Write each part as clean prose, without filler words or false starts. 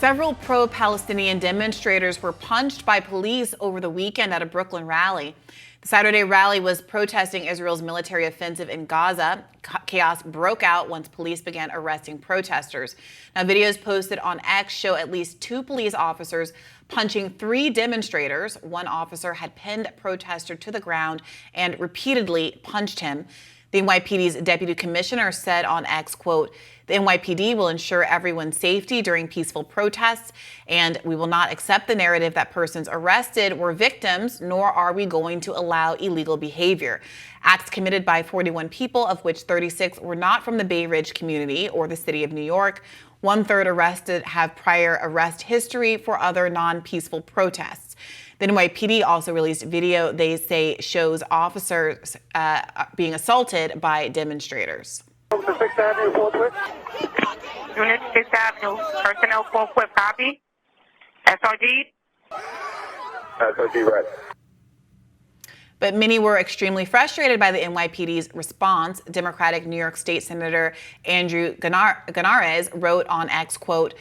Several pro-Palestinian demonstrators were punched by police over the weekend at a Brooklyn rally. The Saturday rally was protesting Israel's military offensive in Gaza. Chaos broke out once police began arresting protesters. Now, videos posted on X show at least 2 police officers punching 3 demonstrators. One officer had pinned a protester to the ground and repeatedly punched him. The NYPD's deputy commissioner said on X, quote, "The NYPD will ensure everyone's safety during peaceful protests, and we will not accept the narrative that persons arrested were victims, nor are we going to allow illegal behavior." Acts committed by 41 people, of which 36 were not from the Bay Ridge community or the city of New York. 1/3 arrested have prior arrest history for other non-peaceful protests. The NYPD also released video they say shows officers being assaulted by demonstrators. Unit 6th Avenue, forthwith. Unit 6th Avenue, personnel forthwith, copy. SRG? SRG, right. But many were extremely frustrated by the NYPD's response. Democratic New York State Senator Andrew Ganares wrote on X, quote,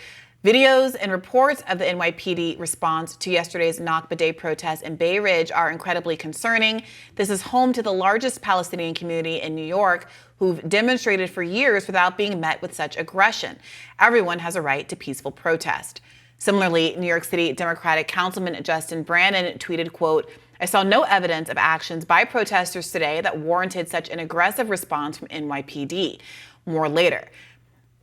"Videos and reports of the NYPD response to yesterday's Nakba Day protests in Bay Ridge are incredibly concerning. This is home to the largest Palestinian community in New York, who've demonstrated for years without being met with such aggression. Everyone has a right to peaceful protest." Similarly, New York City Democratic Councilman Justin Briahna tweeted, quote, "I saw no evidence of actions by protesters today that warranted such an aggressive response from NYPD. More later."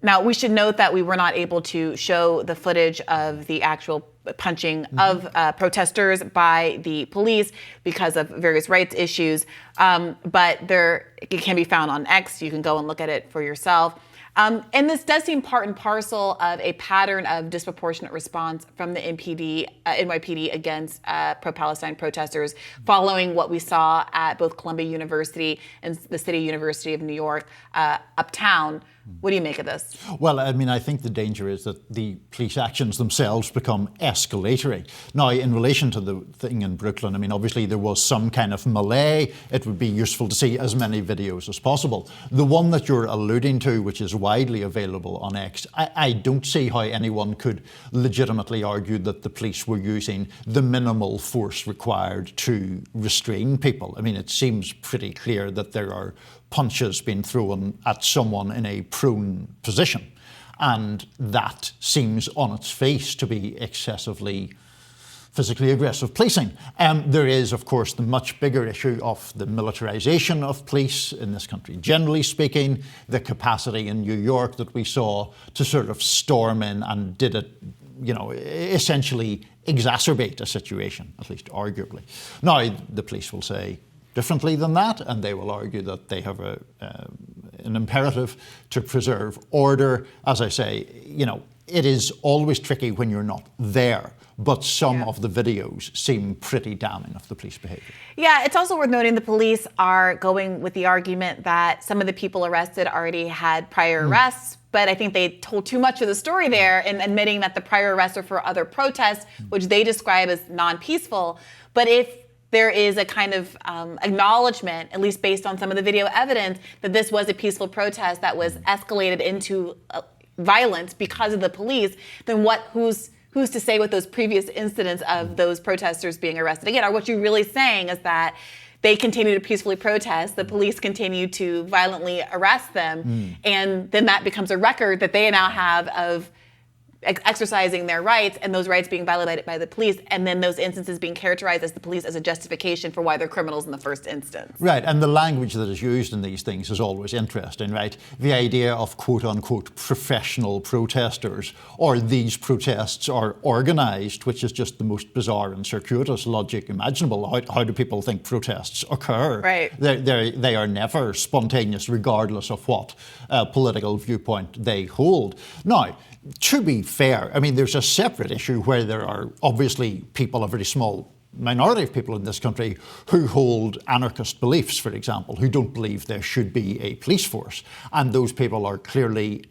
Now, we should note that we were not able to show the footage of the actual punching of protesters by the police because of various rights issues, but it can be found on X. You can go and look at it for yourself. And this does seem part and parcel of a pattern of disproportionate response from the NYPD against pro-Palestine protesters, following what we saw at both Columbia University and the City University of New York uptown. What do you make of this? Well, I mean, I think the danger is that the police actions themselves become escalatory. Now, in relation to the thing in Brooklyn, I mean, obviously there was some kind of melee. It would be useful to see as many videos as possible. The one that you're alluding to, which is widely available on X, I don't see how anyone could legitimately argue that the police were using the minimal force required to restrain people. I mean, it seems pretty clear that there are punches being thrown at someone in a prone position. And that seems on its face to be excessively physically aggressive policing. There is, of course, the much bigger issue of the militarization of police in this country, generally speaking, the capacity in New York that we saw to sort of storm in and did it, essentially exacerbate a situation, at least arguably. Now, the police will say differently than that, and they will argue that they have an imperative to preserve order. As I say, it is always tricky when you're not there, but some of the videos seem pretty damning of the police behavior. Yeah, it's also worth noting the police are going with the argument that some of the people arrested already had prior arrests, but I think they told too much of the story there in admitting that the prior arrests are for other protests, which they describe as non-peaceful. But if there is a kind of acknowledgement, at least based on some of the video evidence, that this was a peaceful protest that was escalated into violence because of the police, then who's to say what those previous incidents of those protesters being arrested again are? What you're really saying is that they continue to peacefully protest, the police continue to violently arrest them, and then that becomes a record that they now have of exercising their rights, and those rights being violated by the police, and then those instances being characterized as the police as a justification for why they're criminals in the first instance. Right, and the language that is used in these things is always interesting, right? The idea of quote-unquote professional protesters, or these protests are organised, which is just the most bizarre and circuitous logic imaginable. How do people think protests occur? Right. They are never spontaneous, regardless of what political viewpoint they hold. Now, to be fair, I mean, there's a separate issue where there are obviously people, a very small minority of people in this country, who hold anarchist beliefs, for example, who don't believe there should be a police force. And those people are clearly,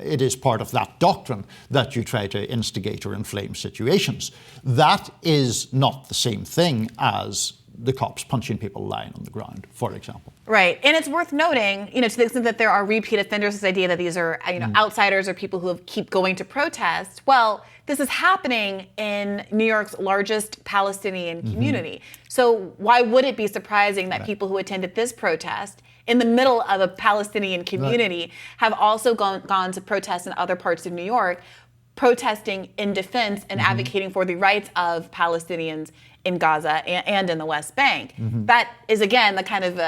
it is part of that doctrine that you try to instigate or inflame situations. That is not the same thing as the cops punching people lying on the ground, for example. Right, and it's worth noting, to the extent that there are repeat offenders, this idea that these are, outsiders or people who keep going to protest. Well, this is happening in New York's largest Palestinian community. So why would it be surprising that people who attended this protest in the middle of a Palestinian community have also gone to protest in other parts of New York, protesting in defense and advocating for the rights of Palestinians in Gaza and in the West Bank? That is, again, the kind of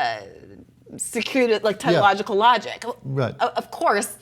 security, teleological logic. Right. Of course,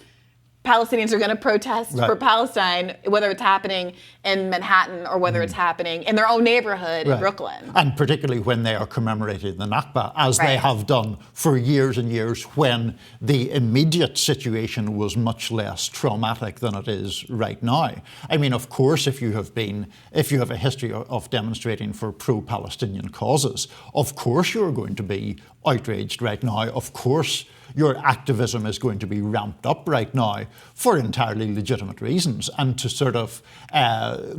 Palestinians are going to protest for Palestine, whether it's happening in Manhattan or whether it's happening in their own neighborhood in Brooklyn. And particularly when they are commemorating the Nakba, as they have done for years and years, when the immediate situation was much less traumatic than it is right now. I mean, of course, if you have a history of demonstrating for pro-Palestinian causes, of course you're going to be outraged right now. Of course your activism is going to be ramped up right now for entirely legitimate reasons, and to sort of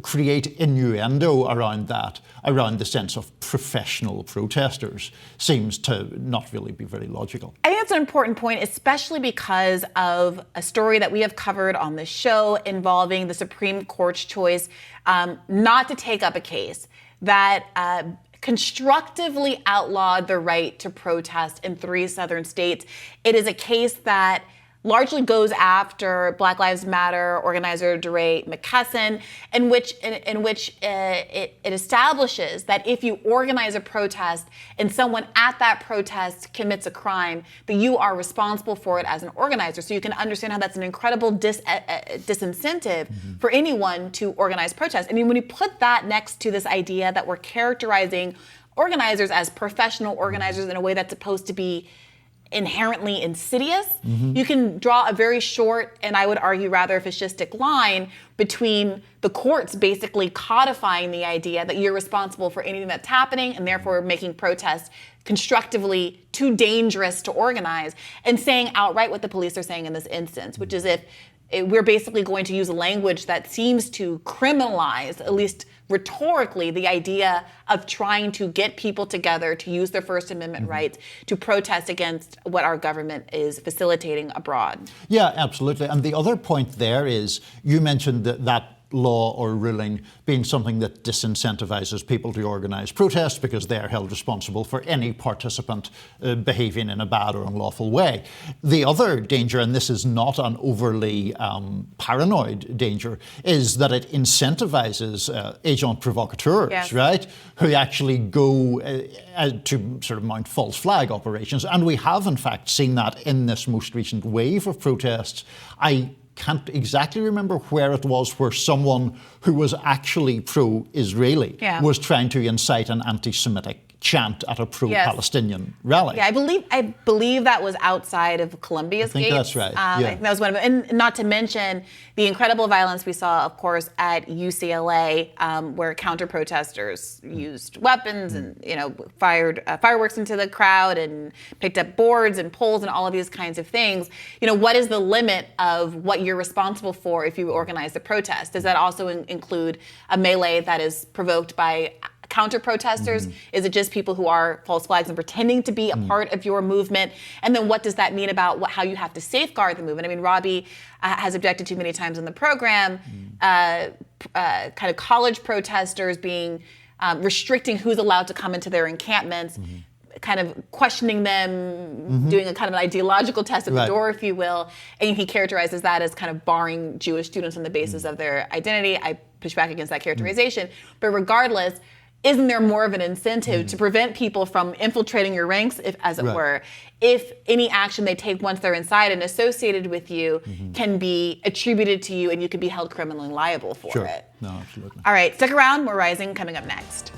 create innuendo around that, around the sense of professional protesters, seems to not really be very logical. I think that's an important point, especially because of a story that we have covered on the show involving the Supreme Court's choice not to take up a case that constructively outlawed the right to protest in 3 southern states. It is a case that largely goes after Black Lives Matter organizer DeRay McKesson, in which it establishes that if you organize a protest and someone at that protest commits a crime, that you are responsible for it as an organizer. So you can understand how that's an incredible disincentive for anyone to organize protests. I mean, when you put that next to this idea that we're characterizing organizers as professional organizers in a way that's supposed to be inherently insidious, you can draw a very short, and I would argue rather fascistic line between the courts basically codifying the idea that you're responsible for anything that's happening and therefore making protests constructively too dangerous to organize, and saying outright what the police are saying in this instance, which is if we're basically going to use language that seems to criminalize, at least rhetorically, the idea of trying to get people together to use their First Amendment rights to protest against what our government is facilitating abroad. Yeah, absolutely. And the other point there is, you mentioned that law or ruling being something that disincentivizes people to organize protests because they are held responsible for any participant behaving in a bad or unlawful way. The other danger, and this is not an overly paranoid danger, is that it incentivizes agents provocateurs, right, who actually go to sort of mount false flag operations. And we have, in fact, seen that in this most recent wave of protests. I can't exactly remember where it was where someone who was actually pro-Israeli was trying to incite an anti-Semitic chant at a pro-Palestinian rally. Yeah, I believe that was outside of Columbia's gates. I think that's right. I think that was one of them. And not to mention the incredible violence we saw, of course, at UCLA, where counter-protesters used weapons and fired fireworks into the crowd and picked up boards and poles and all of these kinds of things. What is the limit of what you're responsible for if you organize a protest? Does that also include a melee that is provoked by counter-protesters? Is it just people who are false flags and pretending to be a part of your movement? And then what does that mean about how you have to safeguard the movement? I mean, Robbie has objected to many times in the program, kind of college protesters being restricting who's allowed to come into their encampments, kind of questioning them, doing a kind of an ideological test at the door, if you will. And he characterizes that as kind of barring Jewish students on the basis of their identity. I push back against that characterization. But regardless, isn't there more of an incentive to prevent people from infiltrating your ranks, as it were, if any action they take once they're inside and associated with you can be attributed to you and you could be held criminally liable for it? No, absolutely. All right, stick around. More Rising coming up next.